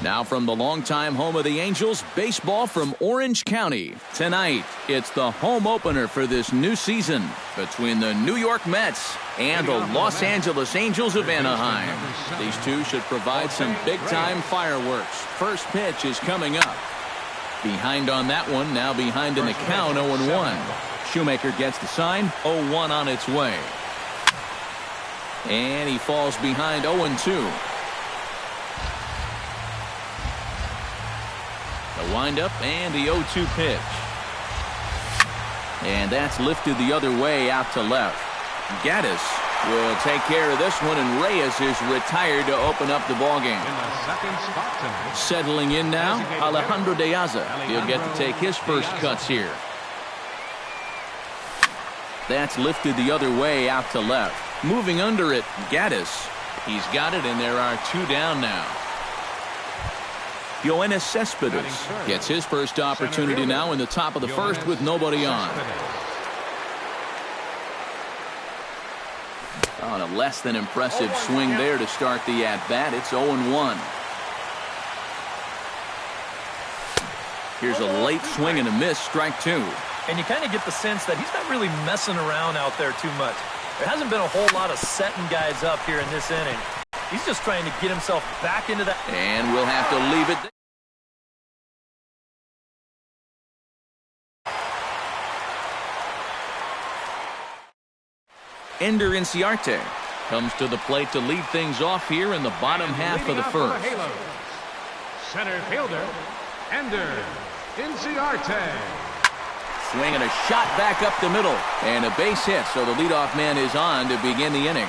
Now from the longtime home of the Angels, baseball from Orange County. Tonight, it's the home opener for this new season between the New York Mets and the Los Angeles Angels of Anaheim. These two should provide some big-time fireworks. First pitch is coming up. Behind on that one, now behind in the count, 0-1. Shoemaker gets the sign, 0-1 on its way. And he falls behind 0-2. The windup and the 0-2 pitch. And that's lifted the other way out to left. Gaddis will take care of this one, and Reyes is retired to open up the ballgame. Settling in now, Alejandro De Aza. He'll get to take his first cuts here. That's lifted the other way out to left. Moving under it, Gaddis. He's got it, and there are 2 down now. Yoenis Cespedes gets his first opportunity now in the top of the first with nobody on. On a less than impressive swing there to start the at-bat. It's 0-1. Here's a late swing and a miss, strike 2. And you kind of get the sense that he's not really messing around out there too much. There hasn't been a whole lot of setting guys up here in this inning. He's just trying to get himself back into that. And we'll have to leave it. Ender Inciarte comes to the plate to lead things off here in the bottom half of the first. Center fielder, Ender Inciarte. Swinging a shot back up the middle, and a base hit, so the leadoff man is on to begin the inning.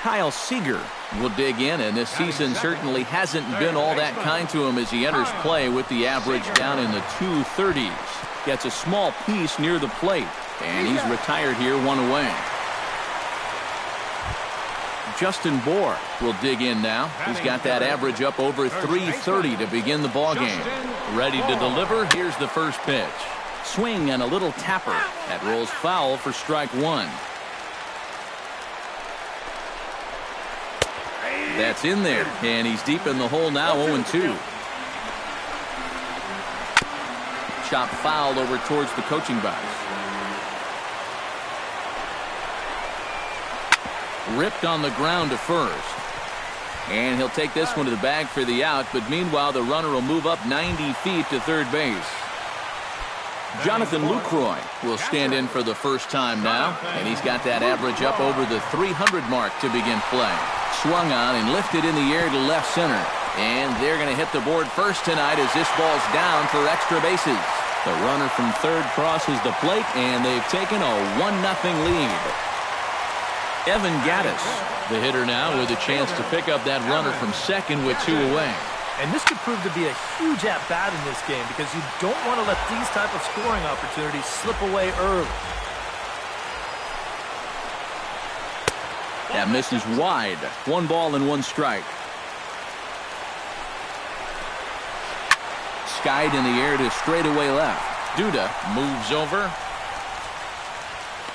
Kyle Seager will dig in, and this season certainly hasn't been all that kind to him as he enters play with the average down in the 230s. Gets a small piece near the plate, and he's retired here, 1 away. Justin Bohr will dig in now. He's got that average up over 330 to begin the ball game. Ready to deliver. Here's the first pitch. Swing and a little tapper. That rolls foul for strike 1. That's in there, and he's deep in the hole now, 0-2. Chop foul over towards the coaching box. Ripped on the ground to first. And he'll take this one to the bag for the out, but meanwhile the runner will move up 90 feet to third base. Jonathan Lucroy will stand in for the first time now, and he's got that average up over the 300 mark to begin play. Swung on and lifted in the air to left center. And they're going to hit the board first tonight as this ball's down for extra bases. The runner from third crosses the plate, and they've taken a 1-0 lead. Evan Gaddis, the hitter now, with a chance to pick up that runner from second with 2 away. And this could prove to be a huge at-bat in this game because you don't want to let these type of scoring opportunities slip away early. That misses wide. 1 ball and 1 strike. Skied in the air to straightaway left. Duda moves over.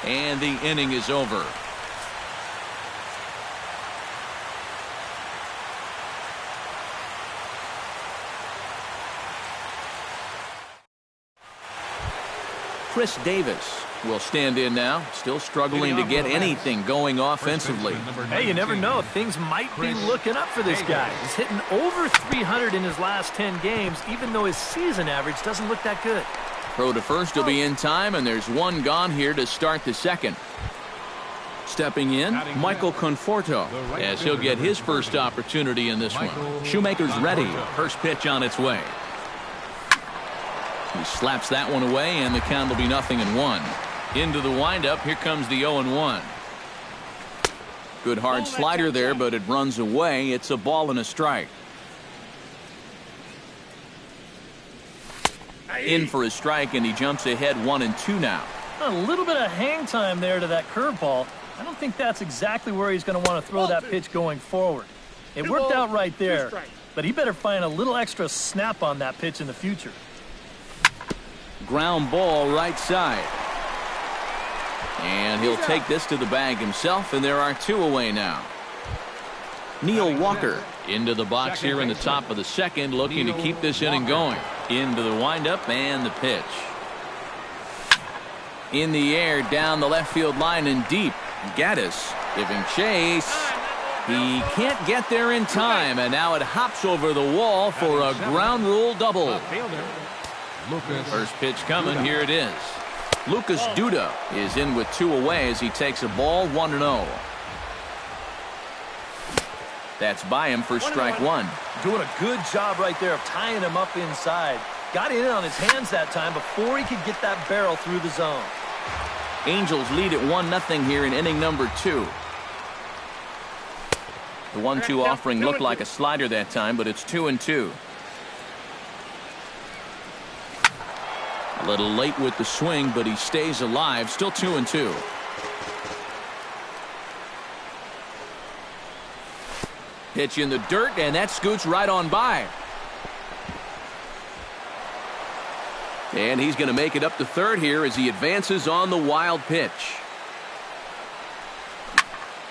And the inning is over. Chris Davis will stand in now, still struggling to get anything going offensively. Hey, you never know. Things might be looking up for this guy. He's hitting over 300 in his last 10 games, even though his season average doesn't look that good. Throw to first will be in time, and there's 1 gone here to start the second. Stepping in, Michael Conforto, as he'll get his first opportunity in this one. Shoemaker's ready. First pitch on its way. He slaps that one away, and the count will be 0-1. Into the windup, here comes the 0-1. Good hard slider there, but it runs away. It's a ball and a strike. In for a strike, and he jumps ahead 1-2 now. A little bit of hang time there to that curveball. I don't think that's exactly where he's going to want to throw that pitch going forward. It worked out right there, but he better find a little extra snap on that pitch in the future. Ground ball right side. And he'll take this to the bag himself, and there are 2 away now. Neil Walker into the box here in the top of the second, looking to keep this inning going. Into the windup and the pitch. In the air, down the left field line and deep. Gaddis giving chase. He can't get there in time, and now it hops over the wall for a ground rule double. First pitch coming. Here it is. Lucas Duda is in with 2 away as he takes a ball 1-0. That's by him for strike 1. Doing a good job right there of tying him up inside. Got in on his hands that time before he could get that barrel through the zone. Angels lead at 1-0 here in inning number 2. The 1-2 offering looked like a slider that time, but it's 2-2. A little late with the swing, but he stays alive. Still 2-2. Pitch in the dirt, and that scoots right on by. And he's going to make it up to third here as he advances on the wild pitch.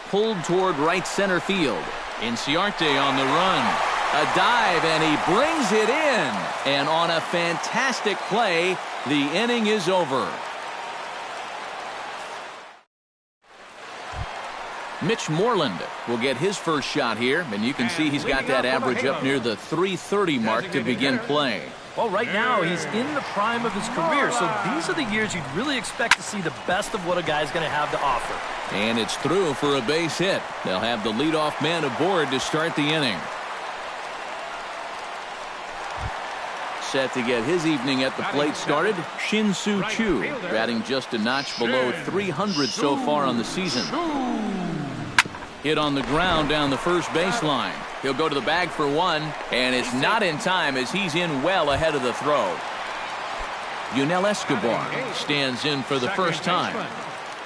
Pulled toward right center field. Inciarte on the run. A dive, and he brings it in. And on a fantastic play, the inning is over. Mitch Moreland will get his first shot here, and you can see he's got that average up near the .330 mark to begin play. Well, right now he's in the prime of his career, so these are the years you'd really expect to see the best of what a guy's going to have to offer. And it's through for a base hit. They'll have the leadoff man aboard to start the inning. Set to get his evening at the plate started, Shin-Soo Choo, batting just a notch below 300 so far on the season. Hit on the ground down the first baseline. He'll go to the bag for 1, and it's not in time as he's in well ahead of the throw. Yunel Escobar stands in for the first time.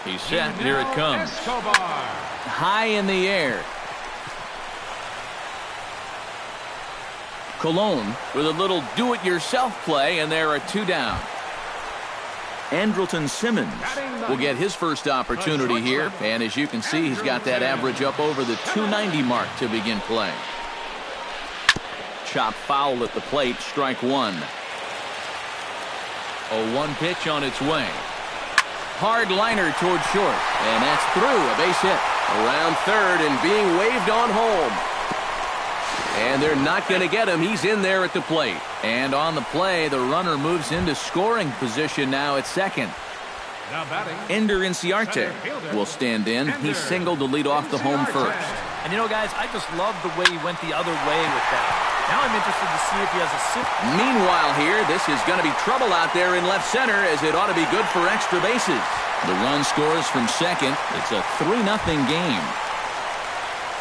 He's set. Here it comes. High in the air. Colon with a little do-it-yourself play, and there are 2 down. Andrelton Simmons will get his first opportunity here, and as you can see, he's got that average up over the .290 mark to begin play. Chop foul at the plate, strike 1. 0-1 pitch on its way. Hard liner toward short, and that's through. A base hit around third and being waved on home. And they're not going to get him. He's in there at the plate. And on the play, the runner moves into scoring position now at second. Ender Inciarte will stand in. He singled to lead off the home first. And you know, guys, I just love the way he went the other way with that. Now I'm interested to see if he has a sip. Meanwhile here, this is going to be trouble out there in left center, as it ought to be good for extra bases. The run scores from second. It's a 3-0 game.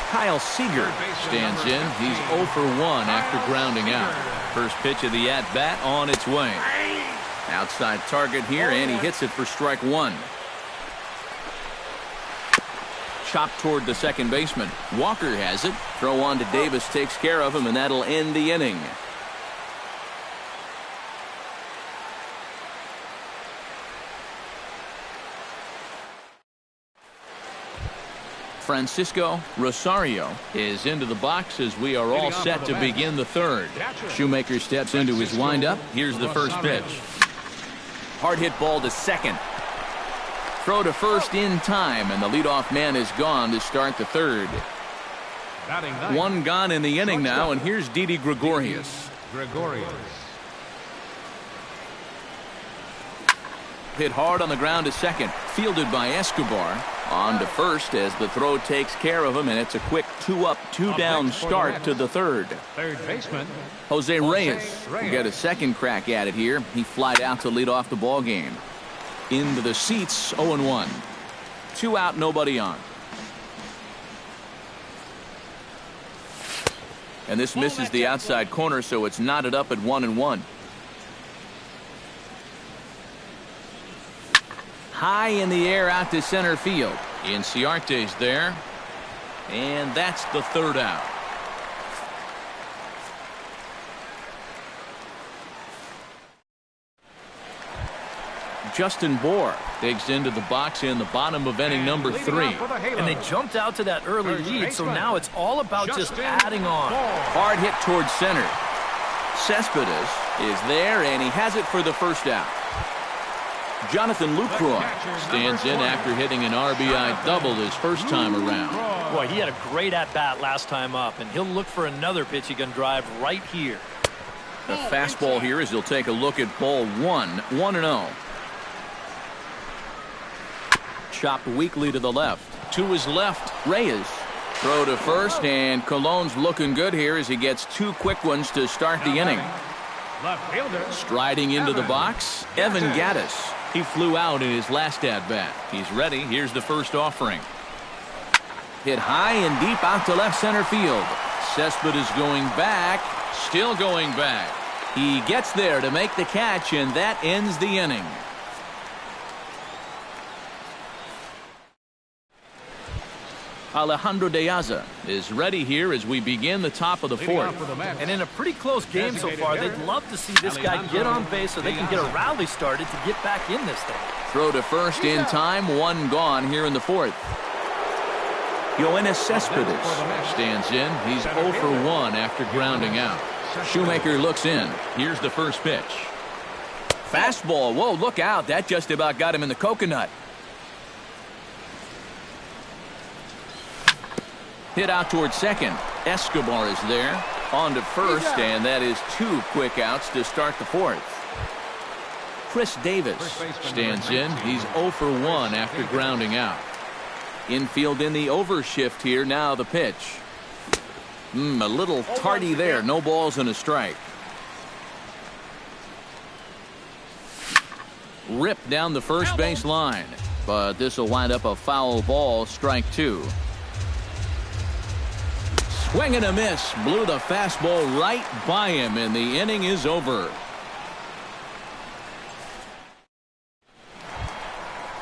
Kyle Seager stands in. He's 0 for 1 after grounding out. First pitch of the at-bat on its way. Outside target here, and he hits it for strike 1. Chopped toward the second baseman. Walker has it. Throw on to Davis takes care of him, and that'll end the inning. Francisco Rosario is into the box as we are all set to begin the third. Shoemaker steps into his windup. Here's the first pitch. Hard hit ball to second. Throw to first in time, and the leadoff man is gone to start the third. 1 gone in the inning now, and here's Didi Gregorius. Hit hard on the ground to second. Fielded by Escobar. On to first as the throw takes care of him, and it's a quick 2-up, 2-down start to the third. Third baseman Jose Reyes will get a second crack at it here. He flied out to lead off the ball game. Into the seats, 0-1. 2 out, nobody on. And this misses the outside corner, so it's knotted up at 1-1. High in the air out to center field. Inciarte's there. And that's the third out. Justin Bohr digs into the box in the bottom of inning number 3. And they jumped out to that early lead, so now it's all about just adding on. Hard hit towards center. Cespedes is there, and he has it for the first out. Jonathan Lucroy stands in after hitting an RBI double his first time around. Boy, he had a great at-bat last time up, and he'll look for another pitch he can drive right here. The fastball here as he'll take a look at ball 1, 1-0. Chopped weakly to the left. To his left, Reyes. Throw to first, and Colon's looking good here as he gets 2 quick ones to start the inning. Striding into the box, Evan Gattis. He flew out in his last at-bat. He's ready. Here's the first offering. Hit high and deep out to left center field. Cespedes going back, still going back. He gets there to make the catch, and that ends the inning. Alejandro De Aza is ready here as we begin the top of the 4th. And in a pretty close game so far, they'd love to see this guy get on base so they can get a rally started to get back in this thing. Throw to first in time, 1 gone here in the 4th. Yoenis Cespedes stands in. He's 0 for 1 after grounding out. Shoemaker looks in. Here's the first pitch. Fastball. Whoa, look out. That just about got him in the coconut. Hit out towards second. Escobar is there. On to first, and that is 2 quick outs to start the 4th. Chris Davis stands in. He's 0 for 1 after grounding out. Infield in the overshift here. Now the pitch. A little tardy there. No balls and a strike. Ripped down the first base line, but this will wind up a foul ball. Strike 2. Swing and a miss. Blew the fastball right by him, and the inning is over.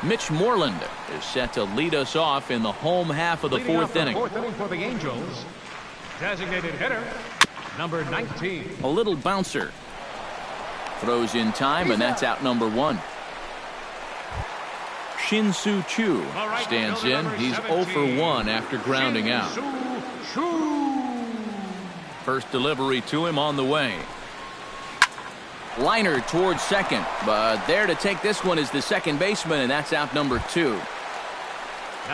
Mitch Moreland is set to lead us off in the home half of the 4th inning. 4th inning for the Angels. Designated hitter, number 19. A little bouncer. Throws in time, and that's out number 1. Shin-Soo Choo stands in. He's 0 for 1 after grounding out. First delivery to him on the way. Liner towards second, but there to take this one is the second baseman, and that's out number 2.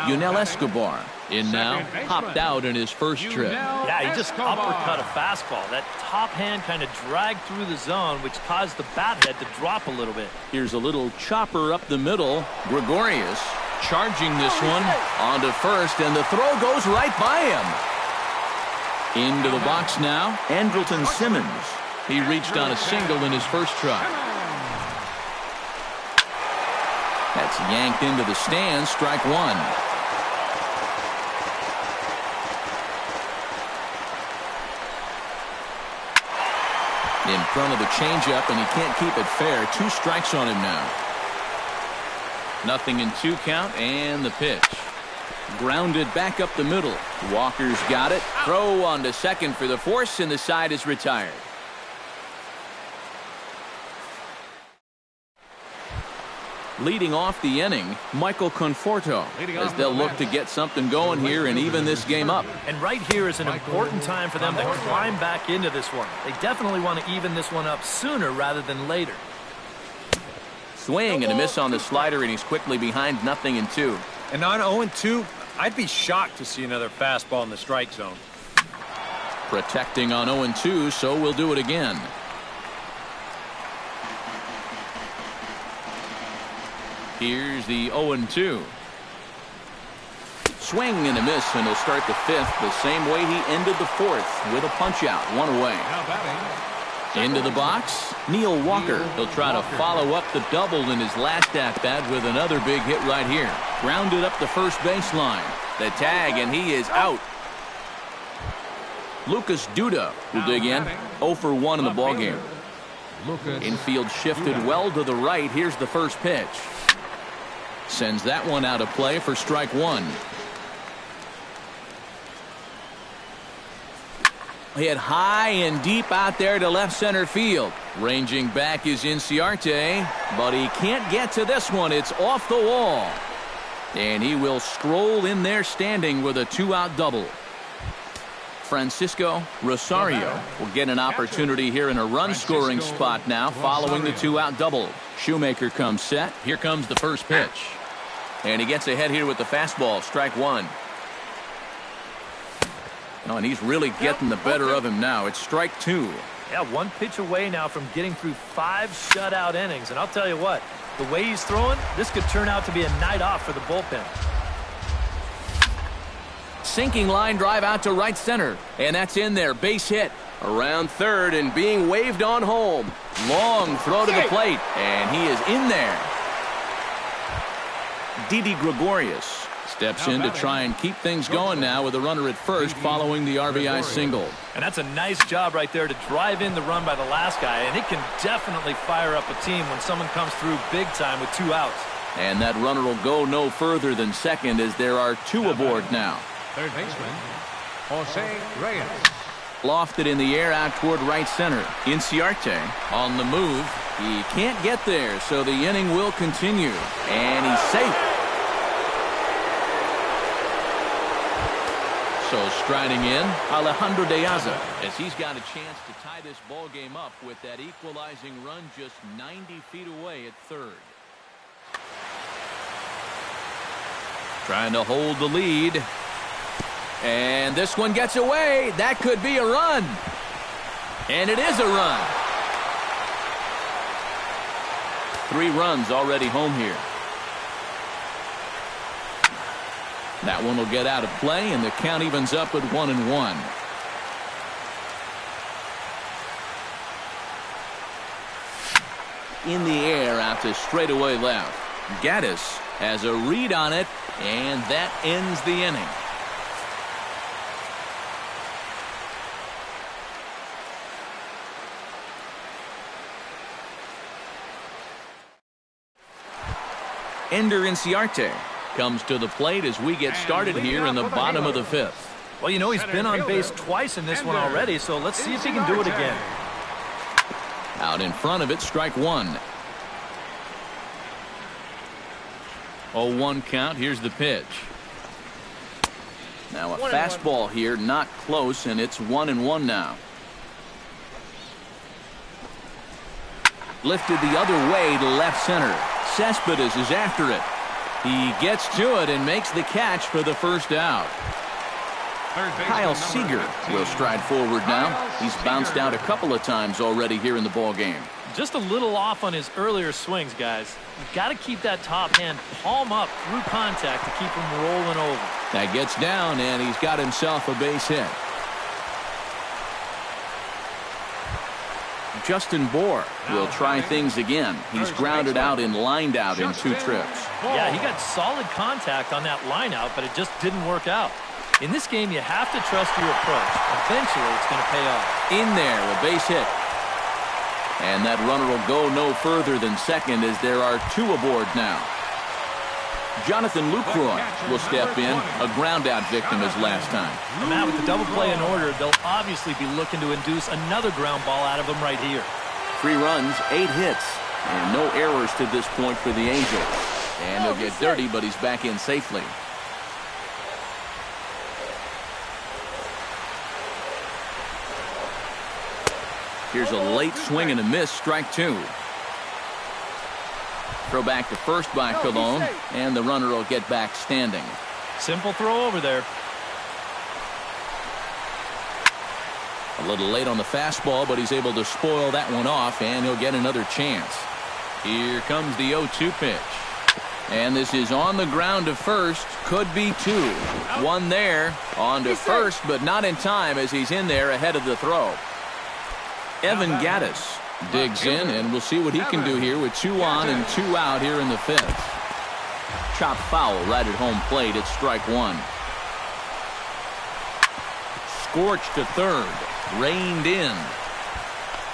Yunel Escobar in now, hopped out in his first trip. Yeah, he just uppercut a fastball. That top hand kind of dragged through the zone, which caused the bat head to drop a little bit. Here's a little chopper up the middle. Gregorius charging this one on to first, and the throw goes right by him. Into the box now, Andrelton Simmons. He reached on a single in his first try. That's yanked into the stands. Strike 1. In front of the changeup, and he can't keep it fair. 2 strikes on him now. 0-2 count, and the pitch. Grounded back up the middle. Walker's got it. Throw on to second for the force, and the side is retired. Leading off the inning, Michael Conforto, as they'll look to get something going here and even this game up. And right here is an important time for them to climb back into this one. They definitely want to even this one up sooner rather than later. Swing and a miss on the slider, and he's quickly behind 0-2. And on 0-2, I'd be shocked to see another fastball in the strike zone. Protecting on 0-2, so we'll do it again. Here's the 0-2. Swing and a miss, and he'll start the 5th the same way he ended the 4th with a punch out, 1 away. Into the box, Neil Walker. He'll try to follow up the double in his last at-bat with another big hit right here. Grounded up the first baseline. The tag, and he is out. Lucas Duda will dig in. 0 for 1 in the ballgame. Infield shifted well to the right. Here's the first pitch. Sends that one out of play for strike 1. Hit high and deep out there to left center field. Ranging back is Inciarte, but he can't get to this one. It's off the wall. And he will stroll in there standing with a 2-out double. Francisco Rosario will get an opportunity here in a run-scoring spot now following the 2-out double. Shoemaker comes set. Here comes the first pitch. And he gets ahead here with the fastball. Strike one. Oh, and he's really getting the better of him now. It's strike two. Yeah, one pitch away now from getting through 5 shutout innings. And I'll tell you what, the way he's throwing, this could turn out to be a night off for the bullpen. Sinking line drive out to right center. And that's in there. Base hit. Around third and being waved on home. Long throw to the plate. And he is in there. Didi Gregorius steps in to try and keep things going now with a runner at first following the RBI single. And that's a nice job right there to drive in the run by the last guy. And it can definitely fire up a team when someone comes through big time with 2 outs. And that runner will go no further than second as there are 2 aboard now. Third baseman, Jose Reyes. Lofted in the air out toward right center. Inciarte on the move. He can't get there, so the inning will continue. And he's safe. So striding in, Alejandro De Aza, as he's got a chance to tie this ball game up with that equalizing run just 90 feet away at third. Trying to hold the lead. And this one gets away. That could be a run. And it is a run. 3 runs already home here. That one will get out of play, and the count evens up at 1-1. In the air out to straightaway left. Gaddis has a read on it, and that ends the inning. Ender Inciarte comes to the plate as we get started here in the bottom of the 5th. Well, you know, he's been on base twice in this one already, so let's see if he can do it again. Out in front of it, strike one. 0-1 count. Here's the pitch. Now a fastball here, not close, and it's 1-1 now. Lifted the other way to left center. Cespedes is after it. He gets to it and makes the catch for the first out. Kyle Seager will stride forward now. He's bounced out a couple of times already here in the ball game. Just a little off on his earlier swings, guys. You've got to keep that top hand palm up through contact to keep him rolling over. That gets down, and he's got himself a base hit. Justin Bohr will try things again. He's grounded out and lined out in 2 trips. Yeah, he got solid contact on that line out, but it just didn't work out. In this game, you have to trust your approach. Eventually, it's going to pay off. In there, a base hit. And that runner will go no further than second as there are 2 aboard now. Jonathan Lucroy will step in, a ground-out victim as last time. And now with the double play in order, they'll obviously be looking to induce another ground ball out of him right here. 3 runs, 8 hits, and no errors to this point for the Angels. And he'll get dirty, but he's back in safely. Here's a late swing and a miss, strike 2. Throw back to first by Colon, and the runner will get back standing. Simple throw over there. A little late on the fastball, but he's able to spoil that one off, and he'll get another chance. Here comes the 0-2 pitch. And this is on the ground to first. Could be 2. 1 there. On to first, but not in time as he's in there ahead of the throw. Evan Gaddis digs in, and we'll see what he can do here with 2 on and 2 out here in the 5th. Chop foul right at home plate. It's strike 1. Scorched to third. Reined in.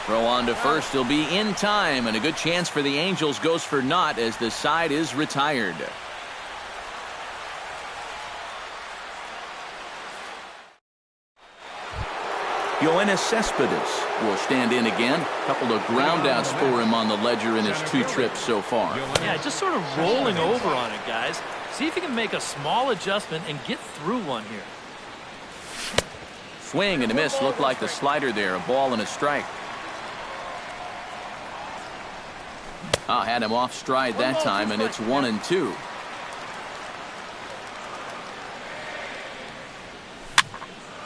Throw on to first. He'll be in time, and a good chance for the Angels goes for naught as the side is retired. Yoenis Cespedes will stand in again. A couple of groundouts for him on the ledger in his 2 trips so far. Yeah, just sort of rolling over on it, guys. See if you can make a small adjustment and get through one here. Swing and a miss. Looked like the slider there. A ball and a strike. Had him off stride that time, and it's 1-2.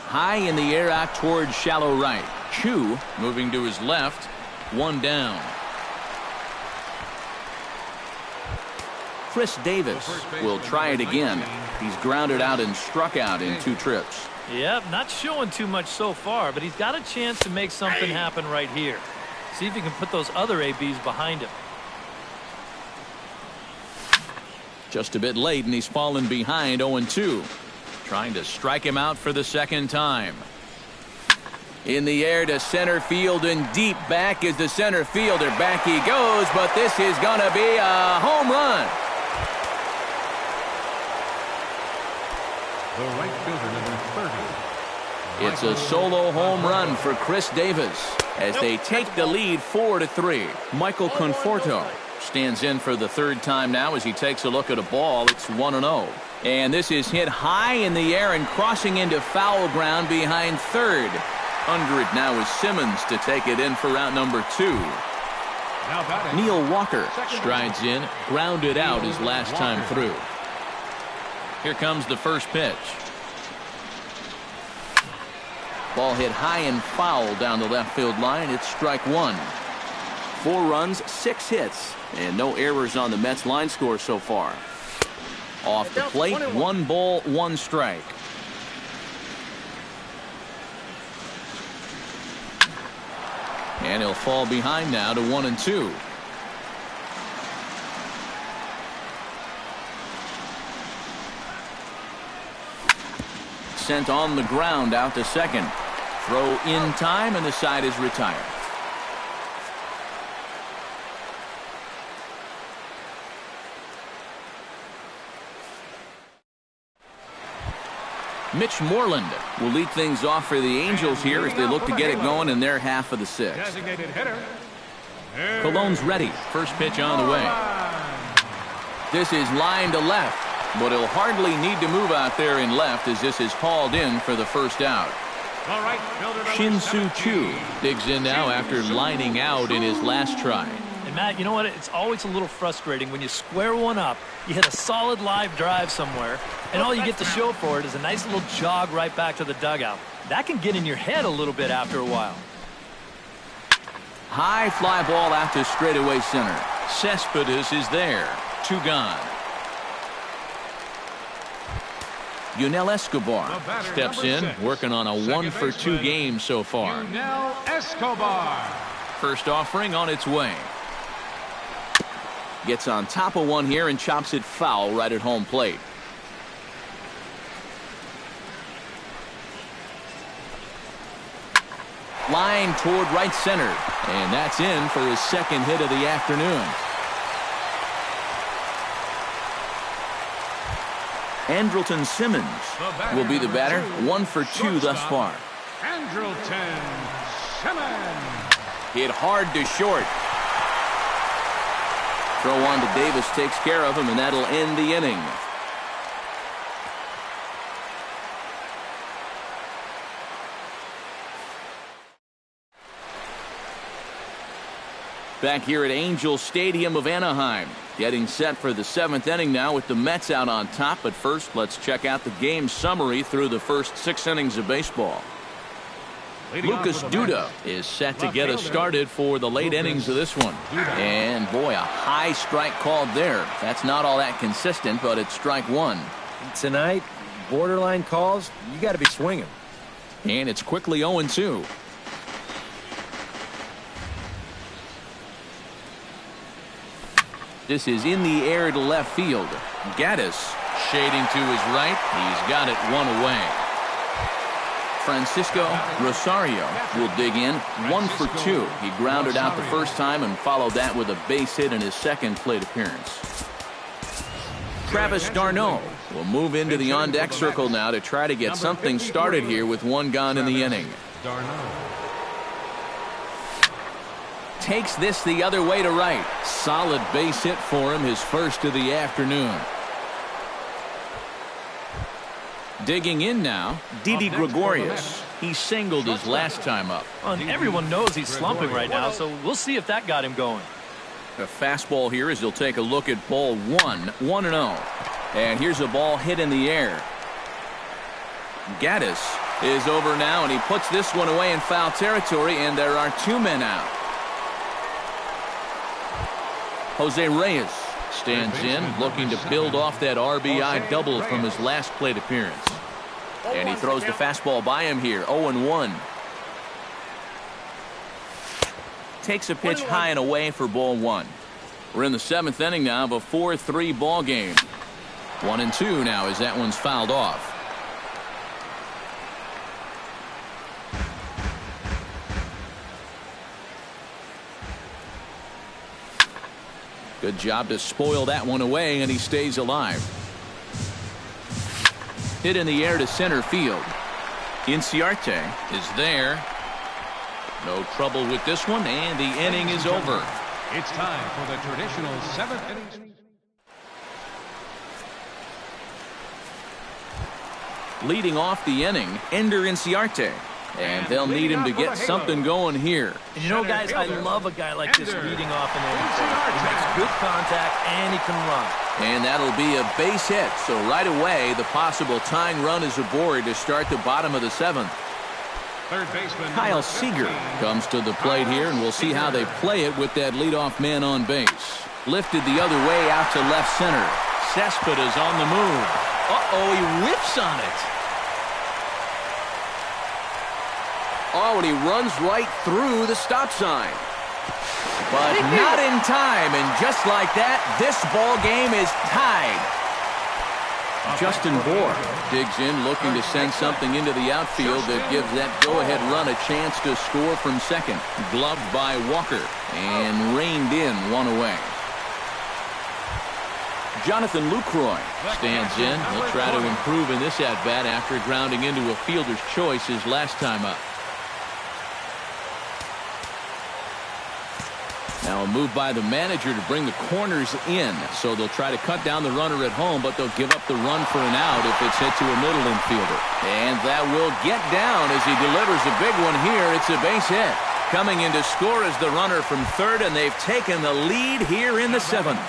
High in the air out towards shallow right. Chu moving to his left. 1 down. Chris Davis will try it again. He's grounded out and struck out in 2 trips. Yep, not showing too much so far, but he's got a chance to make something happen right here. See if he can put those other ABs behind him. Just a bit late, and he's fallen behind 0-2. Trying to strike him out for the 2nd time. In the air to center field, and deep back is the center fielder. Back he goes, but this is going to be a home run. The right fielder, number 30. It's a solo home run for Chris Davis as they take the lead 4-3. Michael Conforto stands in for the 3rd time now as he takes a look at a ball. It's 1-0. And this is hit high in the air and crossing into foul ground behind 3rd. Under it now is Simmons to take it in for out number 2. Neil Walker strides in, grounded out his last time through. Here comes the first pitch. Ball hit high and foul down the left field line. It's strike 1. 4 runs, 6 hits, and no errors on the Mets line score so far. Off the plate, 1 ball, 1 strike. And he'll fall behind now to 1-2. Sent on the ground out to second. Throw in time, and the side is retired. Mitch Moreland will lead things off for the Angels here as they look to get it going in their half of the 6th. Designated hitter. Cologne's ready. First pitch on the way. This is line to left, but he'll hardly need to move out there in left as this is hauled in for the 1st out. Shin-Soo Choo digs in now after lining out in his last try. And Matt, you know what? It's always a little frustrating when you square one up, you hit a solid live drive somewhere, and all you get to show for it is a nice little jog right back to the dugout. That can get in your head a little bit after a while. High fly ball out to straightaway center. Cespedes is there. 2 gone. Yunel Escobar steps in, working on a 1-for-2 game so far. Yunel Escobar. First offering on its way. Gets on top of one here and chops it foul right at home plate. Line toward right center, and that's in for his 2nd hit of the afternoon. Andrelton Simmons will be the batter. 1-for-2 thus far. Andrelton Simmons. Hit hard to short. Throw on to Davis takes care of him, and that'll end the inning. Back here at Angel Stadium of Anaheim, getting set for the 7th inning now with the Mets out on top. But first, let's check out the game summary through the first 6 innings of baseball. Lucas Duda is set to get us started for the late innings of this one. And boy, a high strike called there. That's not all that consistent, but it's strike 1. Tonight, borderline calls, you got to be swinging. And it's quickly 0-2. This is in the air to left field. Gaddis shading to his right. He's got it 1 away. Francisco Rosario will dig in. 1-for-2. He grounded out the first time and followed that with a base hit in his 2nd plate appearance. Travis d'Arnaud will move into the on-deck circle now to try to get something started here with 1 gone in the inning. Takes this the other way to right. Solid base hit for him, his first of the afternoon. Digging in now, Didi Gregorius. He singled his last time up. And everyone knows he's slumping right now, so we'll see if that got him going. A fastball here as he'll take a look at ball 1-0. And here's a ball hit in the air. Gaddis is over now, and he puts this one away in foul territory, and there are 2 men out. Jose Reyes stands in, looking to build off that RBI double from his last plate appearance. And he throws the fastball by him here, 0-1. Takes a pitch high and away for ball 1. We're in the 7th inning now of a 4-3 ball game. 1-2 now as that one's fouled off. Good job to spoil that one away, and he stays alive. Hit in the air to center field. Inciarte is there. No trouble with this one, and the inning is over. It's time for the traditional 7th inning. Leading off the inning, Ender Inciarte. And they'll need him to get something going here. And you know, guys, I love a guy like this leading off an inning. He makes good contact, and he can run. And that'll be a base hit. So right away, the possible tying run is aboard to start the bottom of the 7th. Third baseman Kyle Seager comes to the plate here, and we'll see how they play it with that leadoff man on base. Lifted the other way out to left center. Cespedes on the move. Uh-oh, he whiffs on it. Oh, and he runs right through the stop sign. But not in time, and just like that, this ball game is tied. Justin Bohr digs in, looking to send something into the outfield that gives that go-ahead run a chance to score from second. Gloved by Walker and reined in one away. Jonathan Lucroy stands in. He'll try to improve in this at-bat after grounding into a fielder's choice his last time up. Now a move by the manager to bring the corners in, so they'll try to cut down the runner at home, but they'll give up the run for an out if it's hit to a middle infielder. And that will get down as he delivers a big one here. It's a base hit. Coming in to score is the runner from third, and they've taken the lead here in the 7th.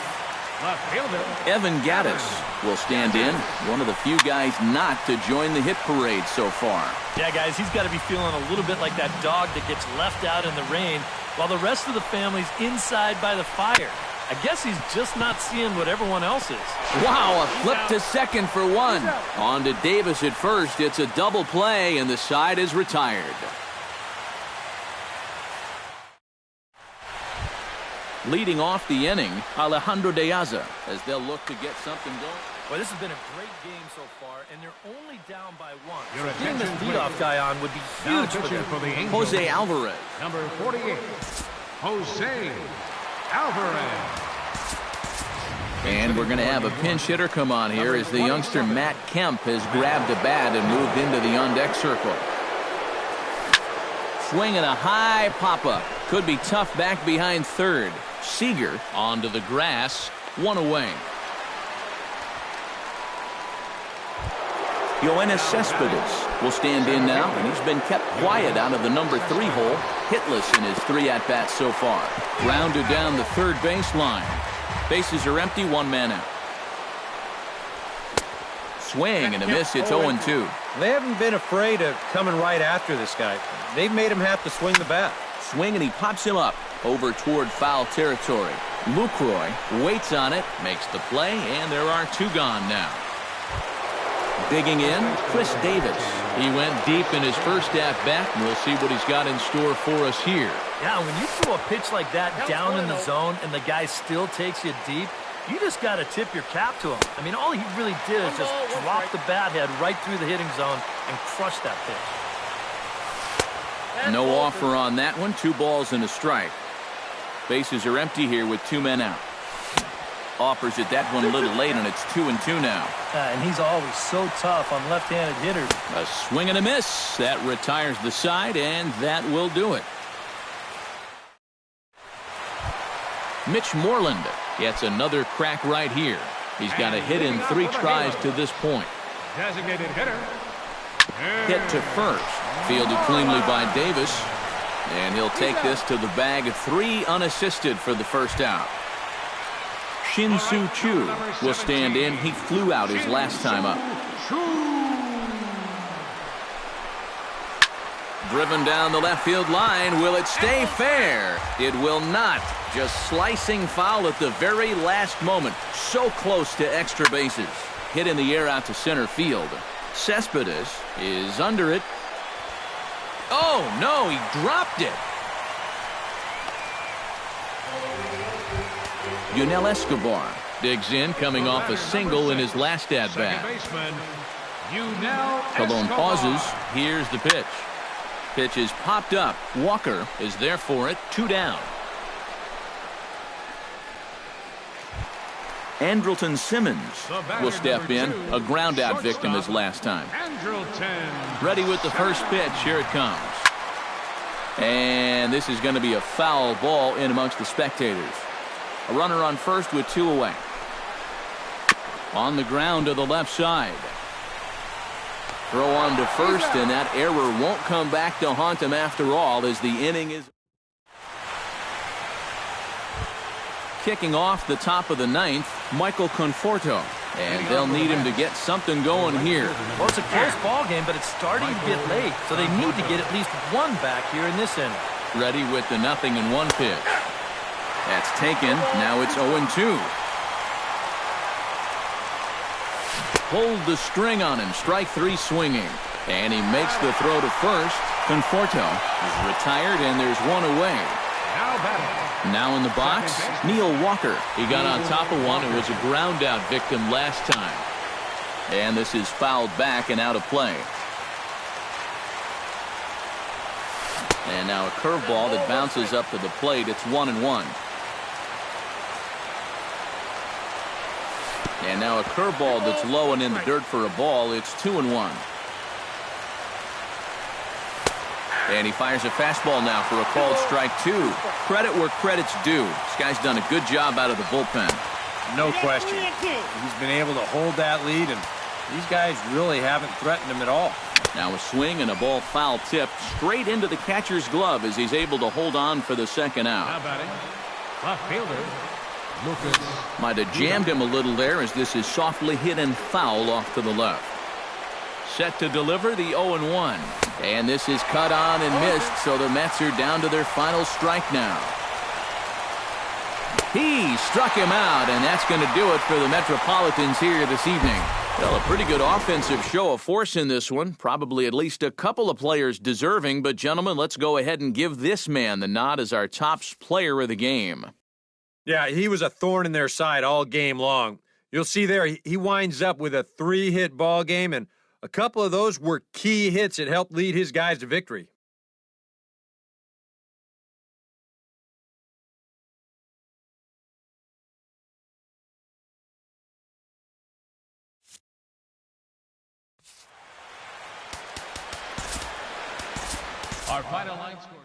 Evan Gaddis will stand in, one of the few guys not to join the hit parade so far. Yeah, guys, he's got to be feeling a little bit like that dog that gets left out in the rain while the rest of the family's inside by the fire. I guess he's just not seeing what everyone else is. Wow, a flip to second for one. On to Davis at first. It's a double play, and the side is retired. Leading off the inning, Alejandro De Aza, as they'll look to get something going. Well, this has been a great game so far, and they're only down by 1. So getting this leadoff guy on would be huge for them. Jose Alvarez. Number 48, Jose Alvarez. And we're going to have a pinch hitter come on here as the youngster Matt Kemp has grabbed a bat and moved into the on-deck circle. Swinging a high pop-up. Could be tough back behind third. Seager onto the grass, one away. Yoenis Cespedes will stand in now, and he's been kept quiet out of the number 3 hole, hitless in his 3 at-bats so far. Grounded down the third baseline. Bases are empty, 1 man out. Swing and a miss. It's 0-2. They haven't been afraid of coming right after this guy. They've made him have to swing the bat. Swing, and he pops him up over toward foul territory. Lucroy waits on it, makes the play, and there are 2 gone now. Digging in, Chris Davis. He went deep in his first at-bat, and we'll see what he's got in store for us here. Yeah, when you throw a pitch like that down in the zone and the guy still takes you deep, you just got to tip your cap to him. I mean, all he really did is just drop the bat head right through the hitting zone and crush that pitch. No offer on that one. 2 balls and a strike. Bases are empty here with 2 men out. offers it that one a little late, and it's 2-2 now. And he's always so tough on left-handed hitters. A swing and a miss. That retires the side, and that will do it. Mitch Moreland gets another crack right here. He's got a hit in 3 tries to this point. Designated hitter. Hit to first. Fielded cleanly by Davis. And he'll take this to the bag. 3 unassisted for the first out. Shin-Soo Choo will stand in. He flew out his last time up. Driven down the left field line. Will it stay fair? It will not. Just slicing foul at the very last moment. So close to extra bases. Hit in the air out to center field. Cespedes is under it. Oh, no, he dropped it. Yunel Escobar digs in, coming off a single in his last at-bat. Colon pauses. Here's the pitch. Pitch is popped up. Walker is there for it. 2 down. Andrelton Simmons will step in. A ground-out victim his last time. Ready with the first pitch. Here it comes. And this is going to be a foul ball in amongst the spectators. A runner on first with 2 away. On the ground to the left side. Throw on to first, and that error won't come back to haunt him after all, as the inning is kicking off the top of the 9th, Michael Conforto. And they'll need him to get something going here. Well, it's a close ball game, but it's starting to get late, so they need to get at least 1 back here in this inning. Ready with the 0-1 pitch. That's taken. Now it's 0-2. Pulled the string on him. Strike 3 swinging. And he makes the throw to first. Conforto is retired, and there's 1 away. Now in the box, Neil Walker. He got on top of one and was a ground-out victim last time. And this is fouled back and out of play. And now a curveball that bounces up to the plate. It's 1-1. And now a curveball that's low and in the dirt for a ball. It's 2-1. And he fires a fastball now for a called strike 2. Credit where credit's due. This guy's done a good job out of the bullpen. No question. He's been able to hold that lead, and these guys really haven't threatened him at all. Now a swing and a ball foul tipped straight into the catcher's glove as he's able to hold on for the second out. Now batting, left fielder, Lucas. Might have jammed him a little there as this is softly hit and foul off to the left. Set to deliver the 0-1. And this is cut on and missed, so the Mets are down to their final strike now. He struck him out, and that's going to do it for the Metropolitans here this evening. Well, a pretty good offensive show of force in this one. Probably at least a couple of players deserving, but gentlemen, let's go ahead and give this man the nod as our top player of the game. Yeah, he was a thorn in their side all game long. You'll see there, he winds up with a 3-hit ball game, and a couple of those were key hits that helped lead his guys to victory. Our final line score.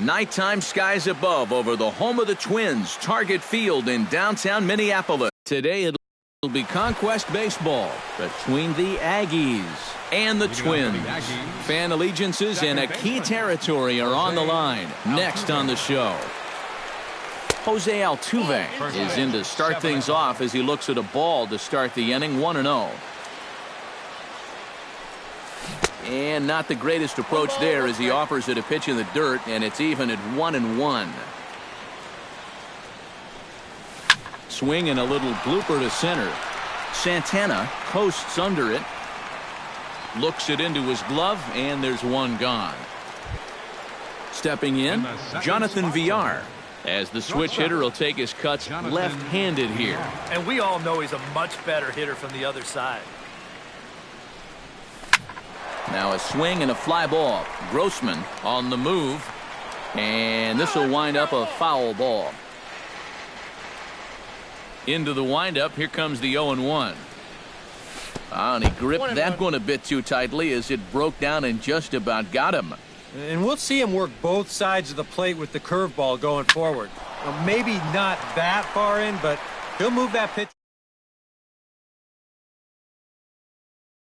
Nighttime skies above over the home of the Twins, Target Field in downtown Minneapolis. Today it'll be Conquest Baseball between the Aggies and the Twins. Fan allegiances in a key territory are on the line. Next on the show, Jose Altuve is in to start things off as he looks at a ball to start the inning, 1-0. And not the greatest approach there as he offers it a pitch in the dirt, and it's even at 1-1. Swing and a little blooper to center. Santana coasts under it. Looks it into his glove, and there's one gone. Stepping in, Jonathan Villar, as the switch hitter will take his cuts left-handed here. And we all know he's a much better hitter from the other side. Now a swing and a fly ball. Grossman on the move, and this will wind up a foul ball. Into the windup, here comes the 0-1. And he gripped that one a bit too tightly as it broke down and just about got him. And we'll see him work both sides of the plate with the curveball going forward. Maybe not that far in, but he'll move that pitch.